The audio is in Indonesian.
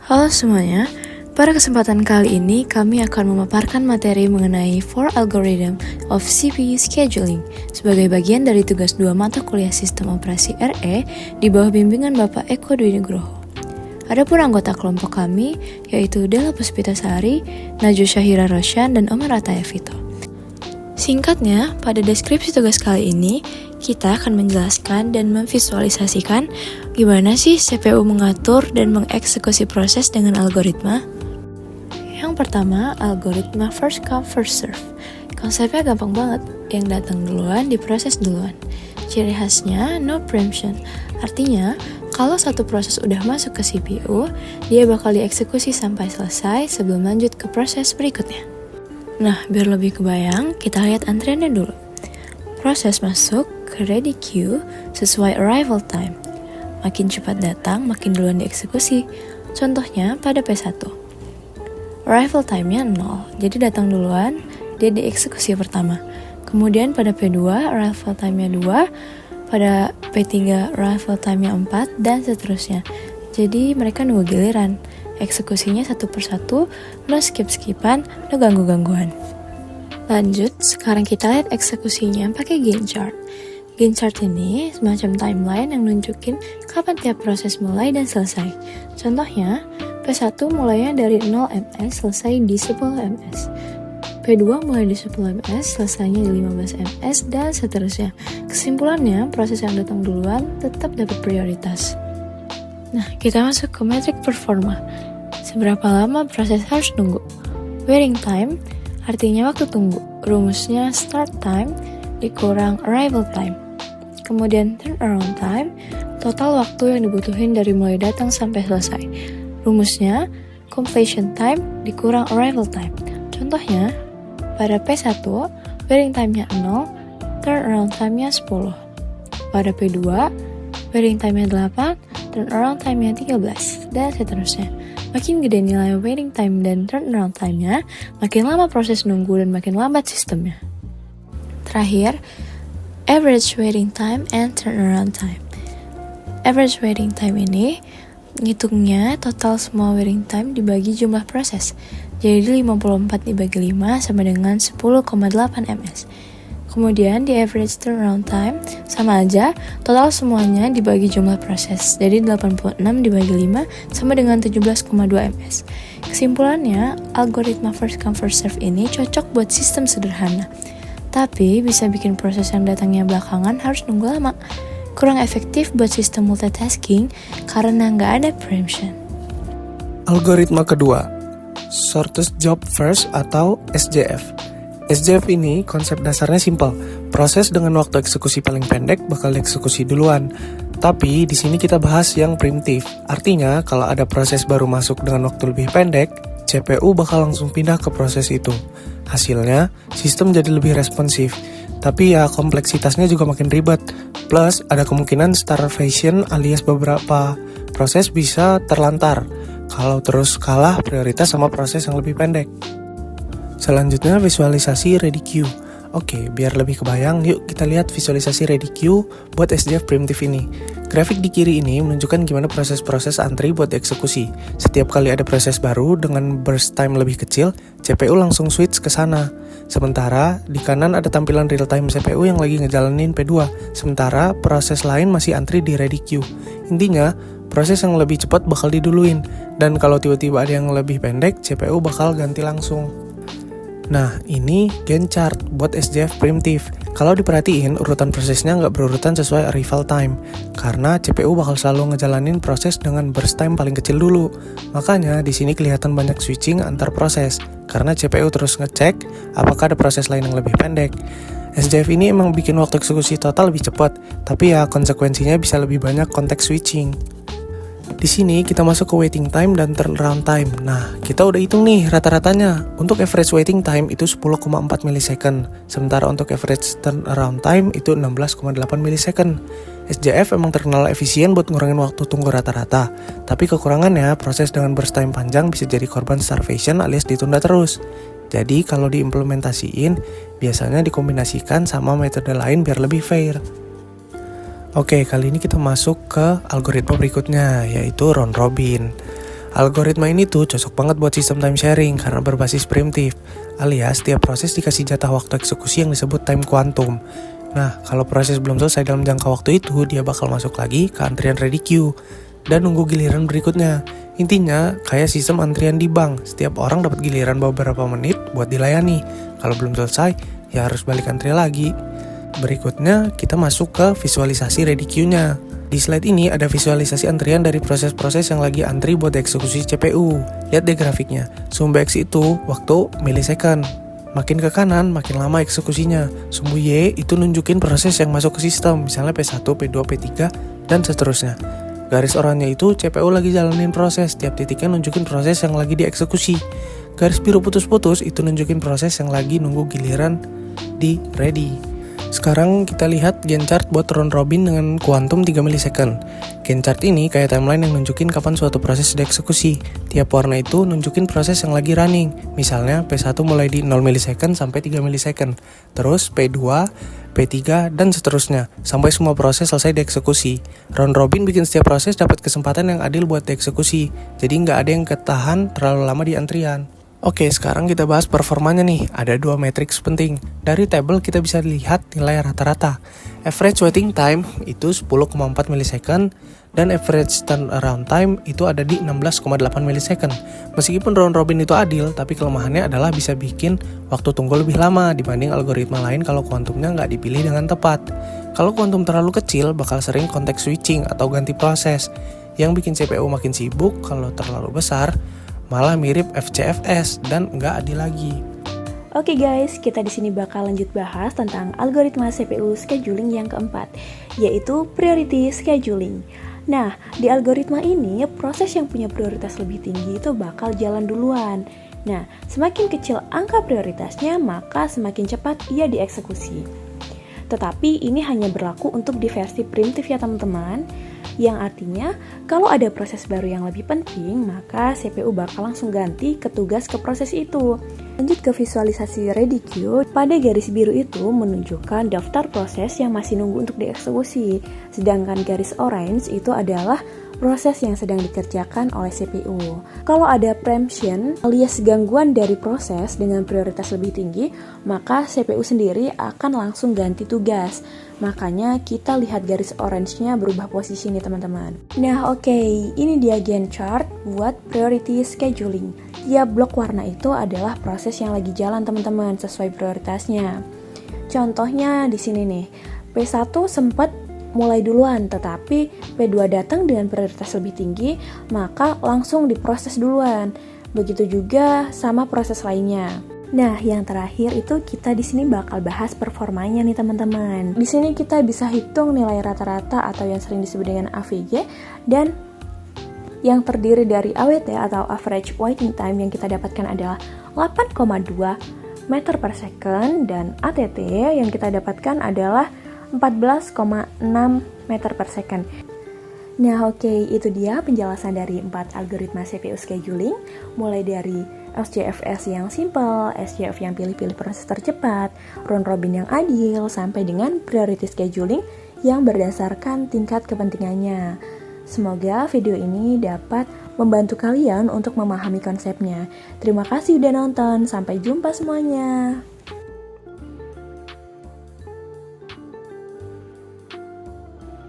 Halo semuanya, pada kesempatan kali ini kami akan memaparkan materi mengenai 4 Algorithm of CPU Scheduling sebagai bagian dari tugas 2 mata kuliah Sistem Operasi RE di bawah bimbingan Bapak Eko Dwi Nugroho. Adapun anggota kelompok kami yaitu Della Puspitasari, Najwa Syahira Rosyan, dan Omar Ataya Vito. Singkatnya, pada deskripsi tugas kali ini, kita akan menjelaskan dan memvisualisasikan gimana sih CPU mengatur dan mengeksekusi proses dengan algoritma. Yang pertama, algoritma first come first serve. Konsepnya gampang banget, yang datang duluan diproses duluan. Ciri khasnya no preemption, artinya kalau satu proses udah masuk ke CPU, dia bakal dieksekusi sampai selesai sebelum lanjut ke proses berikutnya. Nah, biar lebih kebayang, kita lihat antriannya dulu. Proses masuk ke ready queue sesuai arrival time. Makin cepat datang, makin duluan dieksekusi. Contohnya pada P1. Arrival time-nya 0, jadi datang duluan, dia dieksekusi pertama. Kemudian pada P2, arrival time-nya 2, pada P3, arrival time-nya 4, dan seterusnya. Jadi mereka nunggu giliran. Eksekusinya satu persatu, no skip-skipan, no ganggu-gangguan. Lanjut, sekarang kita lihat eksekusinya pakai Gantt chart. Gantt chart ini semacam timeline yang nunjukin kapan tiap proses mulai dan selesai. Contohnya, P1 mulainya dari 0 ms, selesai di 10 ms. P2 mulai di 10 ms, selesainya di 15 ms, dan seterusnya. Kesimpulannya, proses yang datang duluan tetap dapat prioritas. Nah, kita masuk ke metrik performa. Seberapa lama proses harus nunggu? Waiting time artinya waktu tunggu. Rumusnya start time dikurang arrival time. Kemudian turnaround time, total waktu yang dibutuhin dari mulai datang sampai selesai. Rumusnya completion time dikurang arrival time. Contohnya, pada P1, waiting time-nya 0, turnaround time-nya 10. Pada P2, waiting time-nya 8, turnaround time-nya 13, dan seterusnya. Makin gede nilai waiting time dan turnaround time-nya, makin lama proses nunggu dan makin lambat sistemnya. Terakhir, average waiting time and turnaround time. Average waiting time ini ngitungnya total semua waiting time dibagi jumlah proses. Jadi 54 dibagi 5 sama dengan 10,8 ms. Kemudian di average turnaround time sama aja, total semuanya dibagi jumlah proses. Jadi 86 dibagi 5 sama dengan 17,2 ms. Kesimpulannya, algoritma first come first serve ini cocok buat sistem sederhana. Tapi bisa bikin proses yang datangnya belakangan harus nunggu lama. Kurang efektif buat sistem multitasking karena nggak ada preemption. Algoritma kedua, shortest job first atau SJF. SJF ini konsep dasarnya simpel. Proses dengan waktu eksekusi paling pendek bakal dieksekusi duluan. Tapi di sini kita bahas yang primitif. Artinya kalau ada proses baru masuk dengan waktu lebih pendek, CPU bakal langsung pindah ke proses itu. Hasilnya, sistem jadi lebih responsif. Tapi ya kompleksitasnya juga makin ribet. Plus ada kemungkinan starvation alias beberapa proses bisa terlantar kalau terus kalah prioritas sama proses yang lebih pendek. Selanjutnya visualisasi ready queue. Oke, biar lebih kebayang, yuk kita lihat visualisasi ready queue buat SJF primitif ini. Grafik di kiri ini menunjukkan gimana proses-proses antri buat eksekusi. Setiap kali ada proses baru dengan burst time lebih kecil, CPU langsung switch ke sana. Sementara di kanan ada tampilan real time CPU yang lagi ngejalanin P2, sementara proses lain masih antri di ready queue. Intinya, proses yang lebih cepat bakal diduluin, dan kalau tiba-tiba ada yang lebih pendek, CPU bakal ganti langsung. Nah, ini Gantt chart buat SJF primitif. Kalau diperhatiin, urutan prosesnya nggak berurutan sesuai arrival time, karena CPU bakal selalu ngejalanin proses dengan burst time paling kecil dulu. Makanya di sini kelihatan banyak switching antar proses, karena CPU terus ngecek apakah ada proses lain yang lebih pendek. SJF ini emang bikin waktu eksekusi total lebih cepat, tapi ya konsekuensinya bisa lebih banyak konteks switching. Di sini kita masuk ke waiting time dan turnaround time. Nah, kita udah hitung nih rata-ratanya. Untuk average waiting time itu 10,4 millisecond, sementara untuk average turnaround time itu 16,8 millisecond. SJF emang terkenal efisien buat ngurangin waktu tunggu rata-rata, tapi kekurangannya proses dengan burst time panjang bisa jadi korban starvation alias ditunda terus. Jadi kalau diimplementasiin, biasanya dikombinasikan sama metode lain biar lebih fair. Oke, kali ini kita masuk ke algoritma berikutnya, yaitu round robin. Algoritma ini tuh cocok banget buat sistem time sharing karena berbasis primitif, alias tiap proses dikasih jatah waktu eksekusi yang disebut time quantum. Nah, kalau proses belum selesai dalam jangka waktu itu, dia bakal masuk lagi ke antrian ready queue dan nunggu giliran berikutnya. Intinya, kayak sistem antrian di bank, setiap orang dapat giliran beberapa menit buat dilayani. Kalau belum selesai, ya harus balik antri lagi. Berikutnya, kita masuk ke visualisasi ready queue-nya. Di slide ini ada visualisasi antrian dari proses-proses yang lagi antri buat dieksekusi CPU. Lihat deh grafiknya, sumbu X itu waktu milisecond. Makin ke kanan, makin lama eksekusinya. Sumbu Y itu nunjukin proses yang masuk ke sistem, misalnya P1, P2, P3, dan seterusnya. Garis oranye itu CPU lagi jalanin proses, tiap titiknya nunjukin proses yang lagi dieksekusi. Garis biru putus-putus itu nunjukin proses yang lagi nunggu giliran di ready. Sekarang kita lihat Gantt chart buat round robin dengan kuantum 3 milisecond. Gantt chart ini kayak timeline yang nunjukin kapan suatu proses dieksekusi. Tiap warna itu nunjukin proses yang lagi running. Misalnya P1 mulai di 0 milisecond sampai 3 milisecond. Terus P2, P3, dan seterusnya. Sampai semua proses selesai dieksekusi. Round robin bikin setiap proses dapat kesempatan yang adil buat dieksekusi. Jadi nggak ada yang ketahan terlalu lama di antrian. Oke, sekarang kita bahas performanya nih. Ada 2 matriks penting. Dari tabel kita bisa lihat nilai rata-rata. Average waiting time itu 10,4 milisecond dan average turnaround time itu ada di 16,8 milisecond. Meskipun round robin itu adil, tapi kelemahannya adalah bisa bikin waktu tunggu lebih lama dibanding algoritma lain kalau kuantumnya nggak dipilih dengan tepat. Kalau kuantum terlalu kecil, bakal sering context switching atau ganti proses, yang bikin CPU makin sibuk. Kalau terlalu besar, malah mirip FCFS dan nggak adil lagi. Oke guys, kita di sini bakal lanjut bahas tentang algoritma CPU scheduling yang keempat, yaitu priority scheduling. Nah, di algoritma ini, proses yang punya prioritas lebih tinggi itu bakal jalan duluan. Nah, semakin kecil angka prioritasnya, maka semakin cepat ia dieksekusi. Tetapi ini hanya berlaku untuk di versi primitif ya teman-teman, yang artinya kalau ada proses baru yang lebih penting, maka CPU bakal langsung ganti ke tugas ke proses itu. Lanjut ke visualisasi ready queue, pada garis biru itu menunjukkan daftar proses yang masih nunggu untuk dieksekusi, sedangkan garis orange itu adalah proses yang sedang dikerjakan oleh CPU. Kalau ada preemption alias gangguan dari proses dengan prioritas lebih tinggi, maka CPU sendiri akan langsung ganti tugas. Makanya kita lihat garis orange-nya berubah posisi nih teman-teman. Nah oke, ini dia Gantt chart buat priority scheduling. Tiap blok warna itu adalah proses yang lagi jalan teman-teman sesuai prioritasnya. Contohnya di sini nih, P1 sempat mulai duluan, tetapi P2 datang dengan prioritas lebih tinggi, maka langsung diproses duluan. Begitu juga sama proses lainnya. Nah, yang terakhir itu kita di sini bakal bahas performanya nih teman-teman. Di sini kita bisa hitung nilai rata-rata atau yang sering disebut dengan AVG dan yang terdiri dari AWT atau average waiting time yang kita dapatkan adalah 8,2 meter per second dan ATT yang kita dapatkan adalah 14,6 meter per second. Nah oke, itu dia penjelasan dari 4 algoritma CPU scheduling, mulai dari SJFS yang simple, SJF yang pilih-pilih proses tercepat, round robin yang adil, sampai dengan priority scheduling yang berdasarkan tingkat kepentingannya. Semoga video ini dapat membantu kalian untuk memahami konsepnya. Terima kasih udah nonton, sampai jumpa semuanya.